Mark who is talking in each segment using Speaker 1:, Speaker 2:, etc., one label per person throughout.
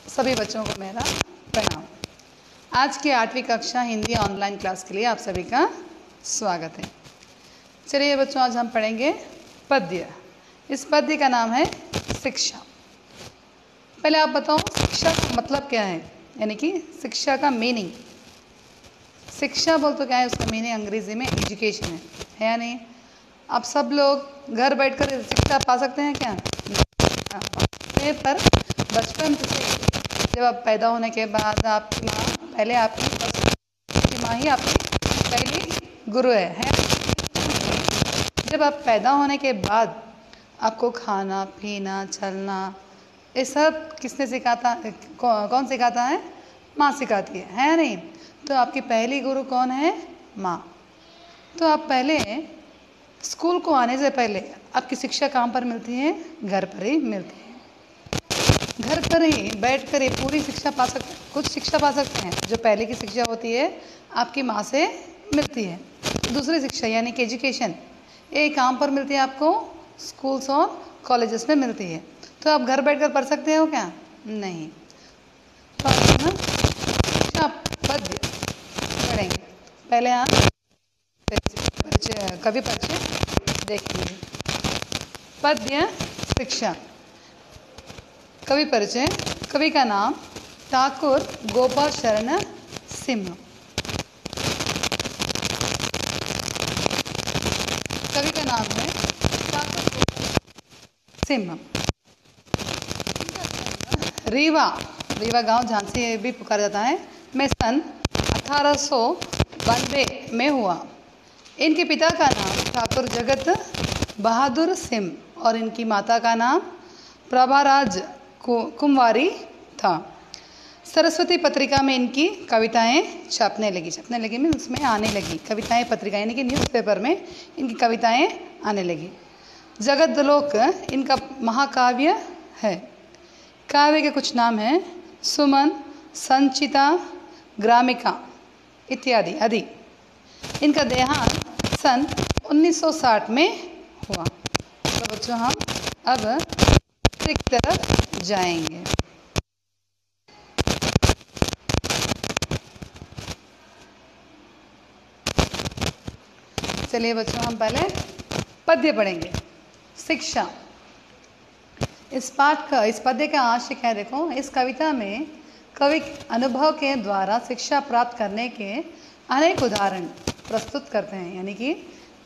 Speaker 1: सभी बच्चों को मेरा प्रणाम। आज की 8वीं कक्षा हिंदी ऑनलाइन क्लास के लिए आप सभी का स्वागत है। चलिए बच्चों, आज हम पढ़ेंगे पद्य। इस पद्य का नाम है शिक्षा। पहले आप बताओ शिक्षा का मतलब क्या है, यानी कि शिक्षा का मीनिंग। शिक्षा बोल तो क्या है, उसका मीनिंग अंग्रेजी में एजुकेशन है या नहीं। आप सब लोग घर बैठकर शिक्षा पा सकते हैं क्या? पर बचपन से जब आप पैदा होने के बाद आपकी माँ पहले आपकी माँ ही आपकी पहली गुरु है। जब आप पैदा होने के बाद आपको खाना पीना चलना ये सब किसने सिखाता, कौन सिखाता है? माँ सिखाती है नहीं। तो आपकी पहली गुरु कौन है? माँ। तो आप पहले स्कूल को आने से पहले आपकी शिक्षा कहाँ पर मिलती है? घर पर ही मिलती है। घर पर ही बैठ कर ही पूरी शिक्षा पा सकते, कुछ शिक्षा पा सकते हैं। जो पहले की शिक्षा होती है आपकी माँ से मिलती है। दूसरी शिक्षा यानी कि एजुकेशन, ये कहाँ पर मिलती है आपको? स्कूल्स और कॉलेजेस में मिलती है। तो आप घर बैठ कर पढ़ सकते हो क्या? नहीं। तो आप ना शिक्षा पद्य पढ़ेंगे। पहले आप कवि परिचय देखेंगे। पद्य शिक्षा। कवि परिचय। कवि का नाम ठाकुर गोपाल शरण सिंह। कवि का नाम है ठाकुर सिंह। रीवा गांव झांसी भी पुकारा जाता है में सन 1892 में हुआ। इनके पिता का नाम ठाकुर जगत बहादुर सिंह और इनकी माता का नाम प्रभाराज कुंवारी था। सरस्वती पत्रिका में इनकी कविताएं छपने लगी में उसमें आने लगी। कविताएं पत्रिका यानी कि न्यूज़पेपर में इनकी कविताएं आने लगी। जगदलोक इनका महाकाव्य है। काव्य के कुछ नाम हैं सुमन, संचिता, ग्रामिका इत्यादि आदि। इनका देहांत सन 1960 में हुआ। तो बच्चों हम अब की तरफ जाएंगे। चलिए बच्चों, हम पहले पद्य पढ़ेंगे। शिक्षा। इस पद्य का आशय क्या है? देखो, इस कविता में कवि अनुभव के द्वारा शिक्षा प्राप्त करने के अनेक उदाहरण प्रस्तुत करते हैं। यानी कि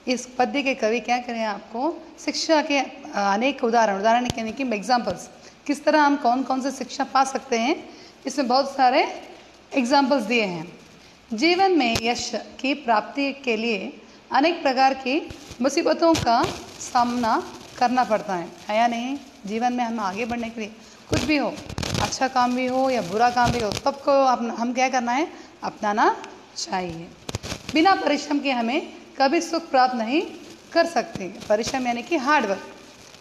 Speaker 1: इस पद्य के कवि क्या करें, आपको शिक्षा के अनेक उदाहरण यानी कि एग्जाम्पल्स, किस तरह हम कौन कौन से शिक्षा पा सकते हैं, इसमें बहुत सारे एग्जाम्पल्स दिए हैं। जीवन में यश की प्राप्ति के लिए अनेक प्रकार की मुसीबतों का सामना करना पड़ता है या नहीं। जीवन में हम आगे बढ़ने के लिए कुछ भी हो, अच्छा काम भी हो या बुरा काम भी हो, सबको हम क्या करना है? अपनाना चाहिए। बिना परिश्रम के हमें कभी सुख प्राप्त नहीं कर सकते। परिश्रम यानी कि हार्डवर्क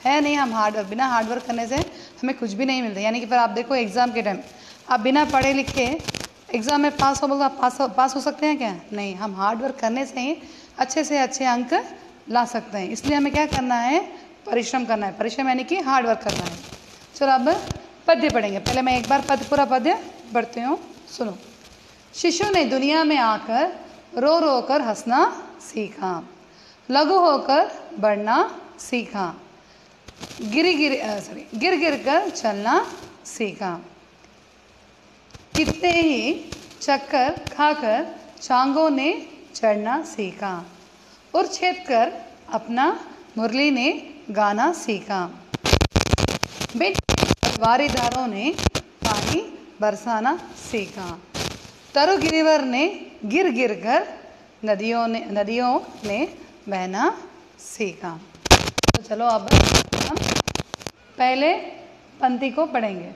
Speaker 1: है नहीं। हम बिना हार्डवर्क करने से हमें कुछ भी नहीं मिलता। यानी कि फिर आप देखो एग्ज़ाम के टाइम आप बिना पढ़े लिखे एग्ज़ाम में पास हो, बोलो आप पास हो सकते हैं क्या? नहीं। हम हार्डवर्क करने से ही अच्छे से अच्छे अंक ला सकते हैं। इसलिए हमें क्या करना है? परिश्रम करना है। परिश्रम यानी कि हार्डवर्क करना है। चलो अब पद्य पढ़ेंगे। पहले मैं एक बार पूरा पद्य पढ़ती हूँ, सुनो। शिशु ने दुनिया में आकर रो रो कर हंसना सीखा, लघु होकर बढ़ना सीखा, गिर गिर कर चलना सीखा, कितने ही चक्कर खाकर चांगों ने चढ़ना सीखा, उछेद कर अपना मुरली ने गाना सीखा, वारीदारों ने पानी बरसाना सीखा, तरु गिरिवर ने गिर गिर कर नदियों ने बहना सीखा। तो चलो अब हम पहले पंक्ति को पढ़ेंगे।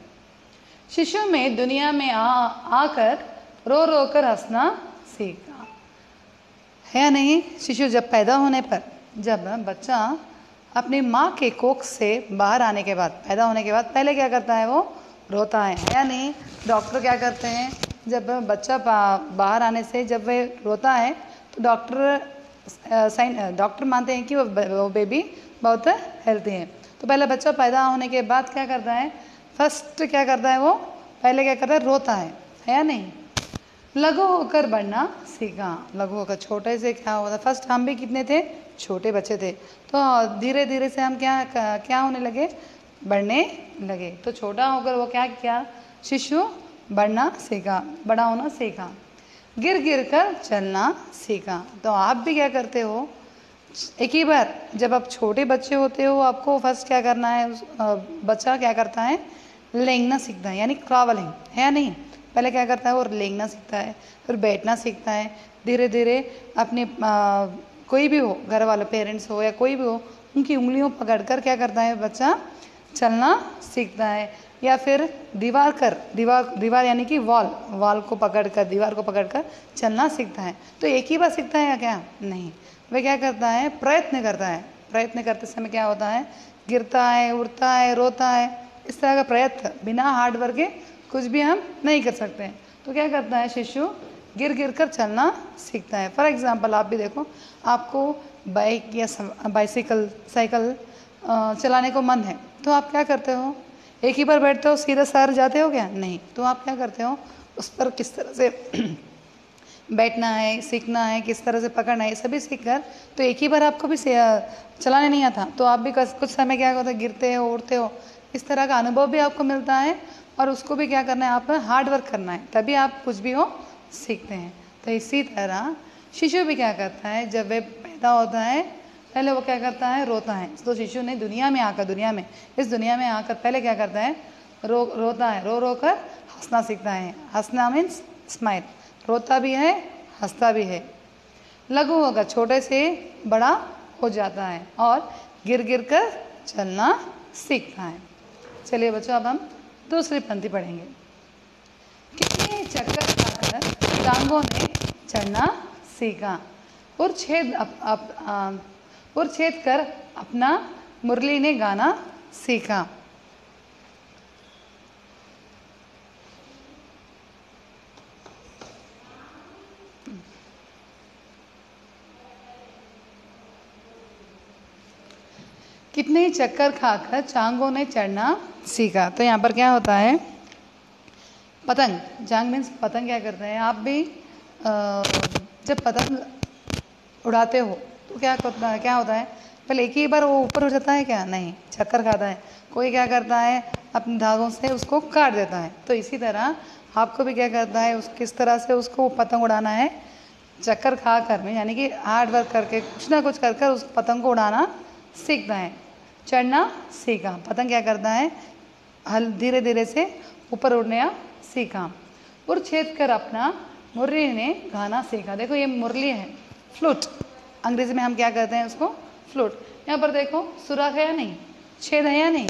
Speaker 1: शिशु में दुनिया में आकर रो रो कर हंसना सीखा है या नहीं। शिशु जब पैदा होने पर, जब बच्चा अपनी माँ के कोख से बाहर आने के बाद, पैदा होने के बाद पहले क्या करता है? वो रोता है या नहीं। डॉक्टर क्या करते हैं? जब बच्चा बाहर आने से जब वह रोता है तो डॉक्टर मानते हैं कि वो बेबी बहुत हेल्थी है। तो पहले बच्चा पैदा होने के बाद क्या करता है? फर्स्ट क्या करता है? वो पहले क्या करता है, रोता है या नहीं। लघु होकर बढ़ना सीखा, लघु होकर छोटे से क्या होता, फर्स्ट हम भी कितने थे, छोटे बच्चे थे, तो धीरे धीरे से हम क्या होने लगे, बढ़ने लगे। तो छोटा होकर वो क्या किया, शिशु बढ़ना सीखा, बड़ा होना सीखा। गिर गिर कर चलना सीखा। तो आप भी क्या करते हो, एक ही बार जब आप छोटे बच्चे होते हो आपको फर्स्ट क्या करना है, बच्चा क्या करता है, लेंगना सीखता है, यानी ट्रैवलिंग है या नहीं। पहले क्या करता है, वो लेंगना सीखता है, फिर बैठना सीखता है, धीरे धीरे अपने कोई भी हो, घर वाले पेरेंट्स हो या कोई भी हो, उनकी उंगलियों पकड़कर क्या करता है बच्चा, चलना सीखता है। या फिर दीवार यानी कि वॉल को पकड़कर, दीवार को पकड़कर चलना सीखता है। तो एक ही बार सीखता है या क्या, नहीं, वह क्या करता है, प्रयत्न करता है। प्रयत्न करते समय क्या होता है, गिरता है, उड़ता है, रोता है, इस तरह का प्रयत्न, बिना हार्ड वर्क के कुछ भी हम नहीं कर सकते हैं। तो क्या करता है, शिशु गिर गिर कर चलना सीखता है। फॉर एग्जाम्पल आप भी देखो, आपको बाइक या साइकिल चलाने को मन है, तो आप क्या करते हो, एक ही बार बैठते हो सीधा सर जाते हो क्या, नहीं, तो आप क्या करते हो, उस पर किस तरह से बैठना है, सीखना है, किस तरह से पकड़ना है, सभी सीख कर, तो एक ही बार आपको भी चलाने नहीं आता, तो आप भी कुछ समय क्या होता है, गिरते हो, उड़ते हो, इस तरह का अनुभव भी आपको मिलता है। और उसको भी क्या करना है, आप हार्ड वर्क करना है, तभी आप कुछ भी हो सीखते हैं। तो इसी तरह शिशु भी क्या करता है, जब वह पैदा होता है पहले वो क्या करता है, रोता है। तो शिशु ने इस दुनिया में आकर पहले क्या करता है, रोता है, रो कर हंसना सीखता है। हंसना मीन्स स्माइल, रोता भी है, हंसता भी है। लघु होगा, छोटे से बड़ा हो जाता है और गिर गिर कर चलना सीखता है। चलिए बच्चों, अब हम दूसरी पंक्ति पढ़ेंगे। कितने चक्कर खाकर टांगों ने चढ़ना सीखा, उड़छेद कर अपना मुरली ने गाना सीखा। कितने ही चक्कर खाकर चांगों ने चढ़ना सीखा। तो यहाँ पर क्या होता है, पतंग, चांग मीन्स पतंग, क्या करते हैं आप भी जब पतंग उड़ाते हो तो क्या होता है, पहले एक ही बार वो ऊपर उड़ जाता है क्या, नहीं, चक्कर खाता है। कोई क्या करता है, अपने धागों से उसको काट देता है। तो इसी तरह आपको भी क्या करता है, किस तरह से उसको पतंग उड़ाना है, चक्कर खा कर में, यानी कि हार्ड वर्क करके कुछ ना कुछ कर उस पतंग को उड़ाना सीखता है। चढ़ना सीखा, पतंग क्या करता है, धीरे धीरे से ऊपर उड़ना सीखा। उड़छेद कर अपना मुरली ने गाना सीखा। देखो ये मुरली है, फ्लूट, अंग्रेजी में हम क्या कहते हैं उसको, फ्लूट। यहाँ पर देखो सुराख है या नहीं, छेद है या नहीं।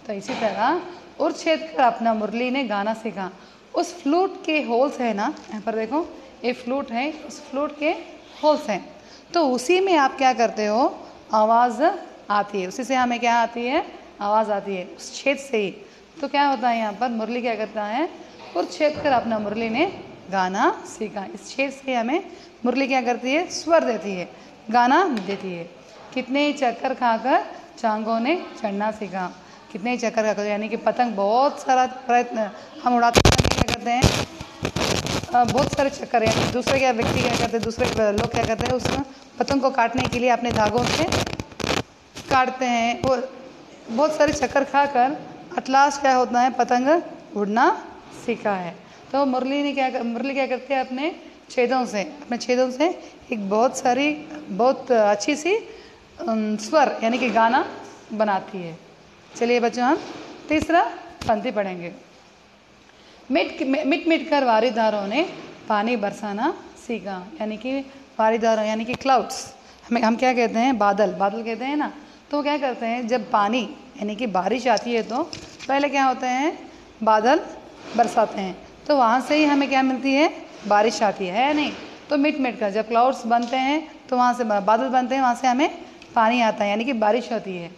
Speaker 1: तो इसी तरह उड़छेद कर अपना मुरली ने गाना सीखा। उस फ्लूट के होल्स है ना, यहाँ पर देखो ये फ्लूट है, उस फ्लूट के होल्स हैं, तो उसी में आप क्या करते हो, आवाज़ आती है, उसी से हमें क्या आती है, आवाज़ आती है, उस छेद से ही। तो क्या होता है, यहाँ पर मुरली क्या करता है, उड़छेद कर अपना मुरली ने गाना सीखा। इस छेद से हमें मुरली क्या करती है, स्वर देती है, गाना देती है। कितने ही चक्कर खाकर चांगों ने चढ़ना सीखा। कितने ही चक्कर खाकर, यानी कि पतंग बहुत सारा प्रयत्न हम उड़ाते समय क्या करते हैं, बहुत सारे चक्कर, यानी दूसरे क्या व्यक्ति क्या करते हैं, दूसरे लोग क्या करते हैं, उस पतंग को काटने के लिए अपने धागों से काटते हैं। वो बहुत सारे चक्कर खाकर एट लास्ट क्या होता है, पतंग उड़ना सीखा है। तो मुरली क्या करती है, अपने छेदों से एक बहुत अच्छी सी स्वर यानी कि गाना बनाती है। चलिए बच्चों, हम तीसरा पंक्ति पढ़ेंगे। मिट मिट कर वारीदारों ने पानी बरसाना सीखा। यानी कि वारीदारों यानी कि क्लाउड्स, हम क्या कहते हैं, बादल कहते हैं ना। तो क्या करते हैं, जब पानी यानी कि बारिश आती है तो पहले क्या होते हैं, बादल बरसाते हैं, तो वहाँ से ही हमें क्या मिलती है, बारिश आती है नहीं। तो मिट मिट कर जब क्लाउड्स बनते हैं तो वहाँ से बादल बनते हैं, वहाँ से हमें पानी आता है, यानी कि बारिश होती है।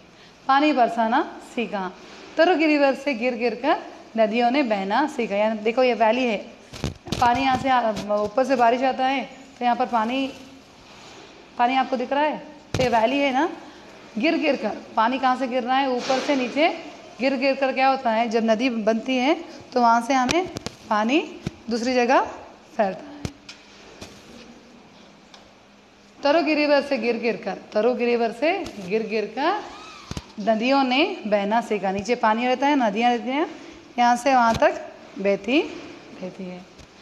Speaker 1: पानी बरसाना सीखा। तरुगी रिवर से गिर गिर कर नदियों ने बहना सीखा। यानी देखो ये वैली है, पानी यहाँ से ऊपर से बारिश आता है, तो यहाँ पर पानी आपको दिख रहा है, तो ये वैली है ना। गिर गिर कर, पानी कहाँ से गिर रहा है, ऊपर से नीचे गिर गिर कर क्या होता है, जब नदी बनती है तो वहाँ से हमें पानी दूसरी जगह फैलता है। तरु गिरिवर से गिर गिर कर, तरु गिरिवर से गिर गिर कर नदियों ने बहना सीखा। नीचे पानी रहता है, नदियाँ रहती हैं, यहाँ से वहाँ तक बहती रहती है।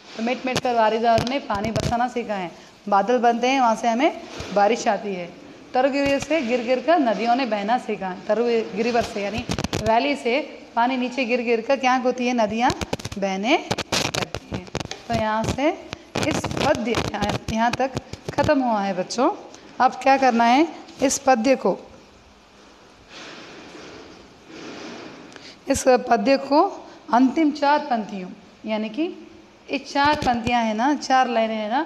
Speaker 1: तो मिट मिट कर वारिदार ने पानी बरसाना सीखा है। बादल बनते हैं, वहाँ से हमें बारिश आती है। तरु गिरिवर से गिर गिर कर नदियों ने बहना सीखा है। तरु गिरिवर से यानी वैली से पानी नीचे गिर गिर कर क्या होती है, नदियाँ बहने लगती हैं। तो यहाँ से इस पद्य यहाँ तक ख़त्म हुआ है बच्चों। अब क्या करना है, इस पद्य को अंतिम 4 पंक्तियों यानी कि ये 4 पंक्तियाँ हैं ना, 4 लाइनें हैं ना,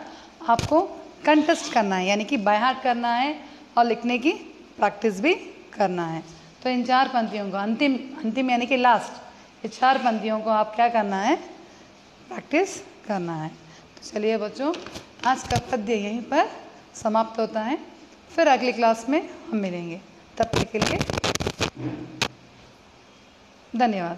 Speaker 1: आपको कंटेस्ट करना है, यानी कि बाय हार्ट करना है और लिखने की प्रैक्टिस भी करना है। तो इन 4 पंक्तियों को अंतिम यानी कि लास्ट, ये 4 पंक्तियों को आप क्या करना है, प्रैक्टिस करना है। तो चलिए बच्चों, आज का पद्य यहीं पर समाप्त होता है। फिर अगली क्लास में हम मिलेंगे। तब तक के लिए धन्यवाद।